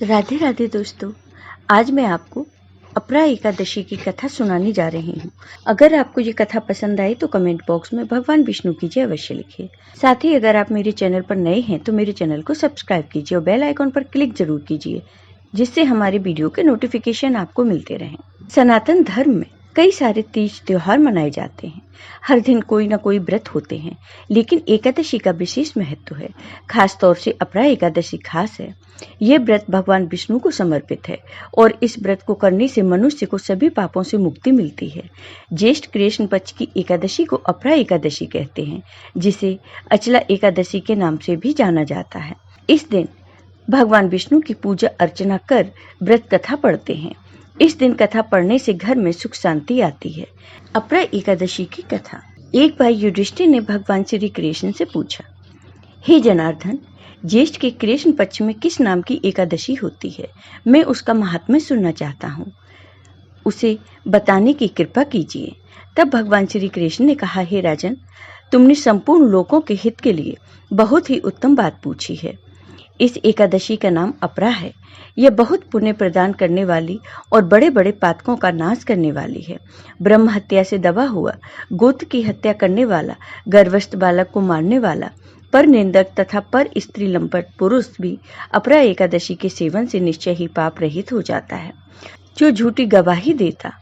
राधे राधे दोस्तों, आज मैं आपको अपरा एकादशी की कथा सुनाने जा रही हूँ। अगर आपको ये कथा पसंद आए तो कमेंट बॉक्स में भगवान विष्णु की जय अवश्य लिखिए। साथ ही अगर आप मेरे चैनल पर नए हैं तो मेरे चैनल को सब्सक्राइब कीजिए और बेल आइकॉन पर क्लिक जरूर कीजिए, जिससे हमारे वीडियो के नोटिफिकेशन आपको मिलते रहें। सनातन धर्म में कई सारे तीज त्योहार मनाए जाते हैं। हर दिन कोई न कोई व्रत होते हैं, लेकिन एकादशी का विशेष महत्व है। खास तौर से अपरा एकादशी खास है। ये व्रत भगवान विष्णु को समर्पित है और इस व्रत को करने से मनुष्य को सभी पापों से मुक्ति मिलती है। ज्येष्ठ कृष्ण पक्ष की एकादशी को अपरा एकादशी कहते हैं, जिसे अचला एकादशी के नाम से भी जाना जाता है। इस दिन भगवान विष्णु की पूजा अर्चना कर व्रत कथा पढ़ते हैं। इस दिन कथा पढ़ने से घर में सुख शांति आती है। अपरा एकादशी की कथा। एक बार युधिष्ठिर ने भगवान श्री कृष्ण से पूछा, हे जनार्दन, ज्येष्ठ के कृष्ण पक्ष में किस नाम की एकादशी होती है? मैं उसका महात्म्य सुनना चाहता हूँ, उसे बताने की कृपा कीजिए। तब भगवान श्री कृष्ण ने कहा, हे राजन, तुमने संपूर्ण लोकों के हित के लिए बहुत ही उत्तम बात पूछी है। इस एकादशी का नाम अपरा है। यह बहुत पुण्य प्रदान करने वाली और बड़े बड़े पातकों का नाश करने वाली है। ब्रह्म हत्या से दबा हुआ, गोत्र की हत्या करने वाला, गर्भस्थ बालक को मारने वाला, पर निंदक तथा पर स्त्री लंपट पुरुष भी अपरा एकादशी के सेवन से निश्चय ही पाप रहित हो जाता है। जो झूठी गवाही देता,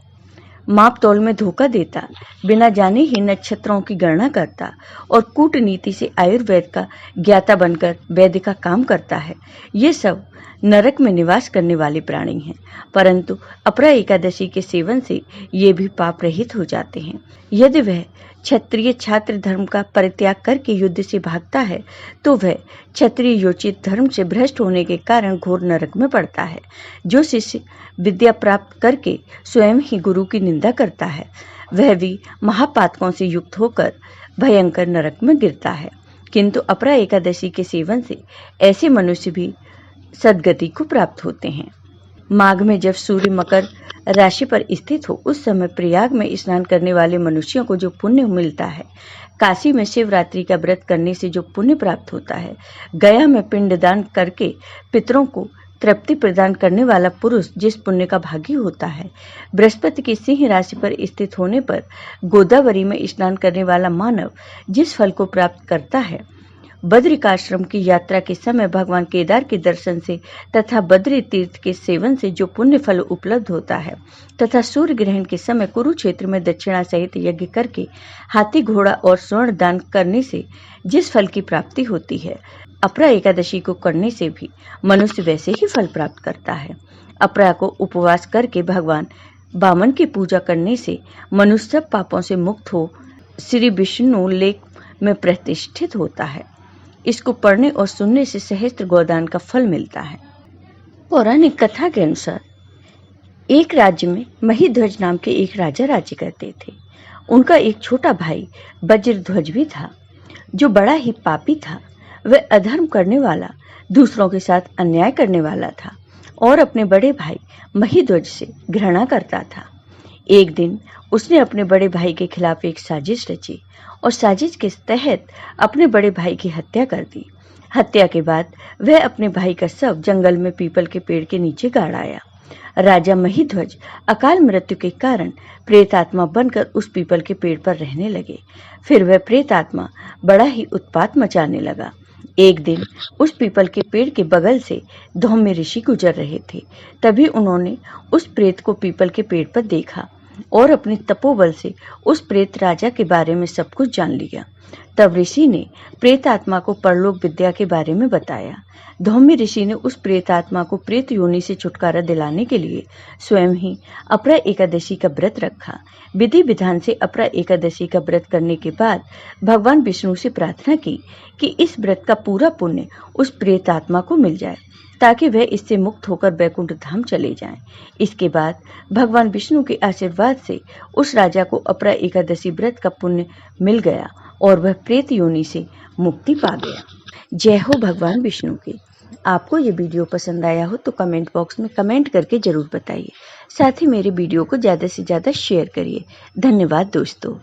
माप तौल में धोखा देता, बिना जाने ही नक्षत्रों की गणना करता और कूटनीति से आयुर्वेद का ज्ञाता बनकर वैद्य का काम करता है, ये सब नरक में निवास करने वाले प्राणी हैं। परंतु अपरा एकादशी के सेवन से ये भी पाप रहित हो जाते हैं। यदि वह क्षत्रिय छात्र धर्म का परित्याग करके युद्ध से भागता है तो वह क्षत्रिय योचित धर्म से भ्रष्ट होने के कारण घोर नरक में पड़ता है। जो शिष्य विद्या प्राप्त करके स्वयं ही गुरु की निंदा करता है, वह भी महापातकों से युक्त होकर भयंकर नरक में गिरता है। किंतु अपरा एकादशी के सेवन से ऐसे मनुष्य भी सद्गति को प्राप्त होते हैं। माघ में जब सूर्य मकर राशि पर स्थित हो, उस समय प्रयाग में स्नान करने वाले मनुष्यों को जो पुण्य मिलता है, काशी में शिवरात्रि का व्रत करने से जो पुण्य प्राप्त होता है, गया में पिंडदान करके पितरों को तृप्ति प्रदान करने वाला पुरुष जिस पुण्य का भागी होता है, बृहस्पति की सिंह राशि पर स्थित होने पर गोदावरी में स्नान करने वाला मानव जिस फल को प्राप्त करता है, बद्रिकाश्रम की यात्रा के समय भगवान केदार के दर्शन से तथा बद्री तीर्थ के सेवन से जो पुण्य फल उपलब्ध होता है, तथा सूर्य ग्रहण के समय कुरुक्षेत्र में दक्षिणा सहित यज्ञ करके हाथी घोड़ा और स्वर्ण दान करने से जिस फल की प्राप्ति होती है, अपरा एकादशी को करने से भी मनुष्य वैसे ही फल प्राप्त करता है। अपरा को उपवास करके भगवान वामन की पूजा करने से मनुष्य सब पापों से मुक्त हो श्री विष्णु लेक में प्रतिष्ठित होता है। इसको पढ़ने और सुनने से सहस्त्र गोदान का फल मिलता है। पौराणिक कथा के अनुसार एक राज्य में महीध्वज नाम के एक राजा राज्य करते थे। उनका एक छोटा भाई वज्रध्वज भी था, जो बड़ा ही पापी था। वह अधर्म करने वाला, दूसरों के साथ अन्याय करने वाला था और अपने बड़े भाई महीध्वज से घृणा करता था। एक दिन उसने अपने बड़े भाई के खिलाफ एक साजिश रची और साजिश के तहत अपने बड़े भाई की हत्या कर दी। हत्या के बाद वह अपने भाई का शव जंगल में पीपल के पेड़ के नीचे गाड़ आया। राजा महीध्वज अकाल मृत्यु के कारण प्रेतात्मा बनकर उस पीपल के पेड़ पर रहने लगे। फिर वह प्रेतात्मा बड़ा ही उत्पात मचाने लगा। एक दिन उस पीपल के पेड़ के बगल से धौम्य ऋषि गुजर रहे थे। तभी उन्होंने उस प्रेत को पीपल के पेड़ पर देखा और अपने तपोबल से उस प्रेत राजा के बारे में सब कुछ जान लिया। तब ऋषि ने प्रेत आत्मा को परलोक विद्या के बारे में बताया। धौम्य ऋषि ने उस प्रेत आत्मा को प्रेत योनि से छुटकारा दिलाने के लिए स्वयं ही अपरा एकादशी का व्रत रखा। विधि विधान से अपरा एकादशी का व्रत करने के बाद भगवान विष्णु से प्रार्थना की कि इस व्रत का पूरा पुण्य उस प्रेत आत्मा को मिल जाए, ताकि वह इससे मुक्त होकर वैकुंठ धाम चले जाएं। इसके बाद भगवान विष्णु के आशीर्वाद से उस राजा को अपरा एकादशी व्रत का पुण्य मिल गया और वह प्रेत योनि से मुक्ति पा गया। जय हो भगवान विष्णु की। आपको ये वीडियो पसंद आया हो तो कमेंट बॉक्स में कमेंट करके जरूर बताइए। साथ ही मेरे वीडियो को ज़्यादा से ज़्यादा शेयर करिए। धन्यवाद दोस्तों।